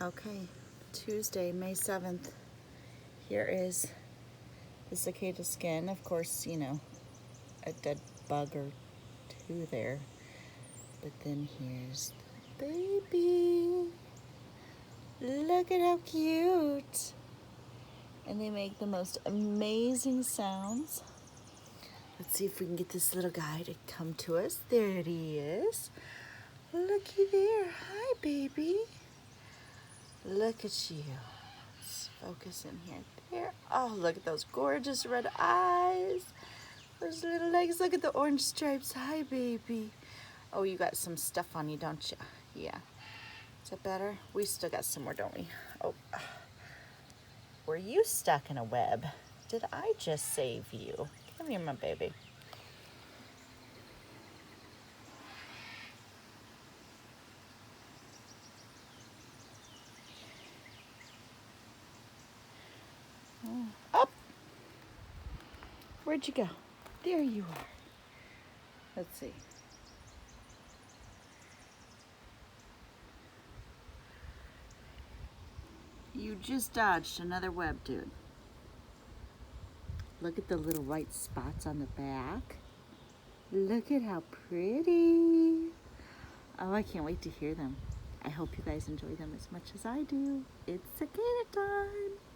Okay, Tuesday, May 7th. Here is the cicada skin. Of course, you know, a dead bug or two there. But then here's the baby. Look at how cute. And they make the most amazing sounds. Let's see if we can get this little guy to come to us. There he is. Looky there. Hi, baby. Look at you. Let's focus in here. There. Oh, look at those gorgeous red eyes. Those little legs. Look at the orange stripes. Hi, baby. Oh, you got some stuff on you, don't you? Yeah. Is that better? We still got some more, don't we? Oh. Were you stuck in a web? Did I just save you? Come here, my baby. Up. Where'd you go? There you are. Let's see. You just dodged another web, dude. Look at the little white spots on the back. Look at how pretty. Oh, I can't wait to hear them. I hope you guys enjoy them as much as I do. It's cicada time.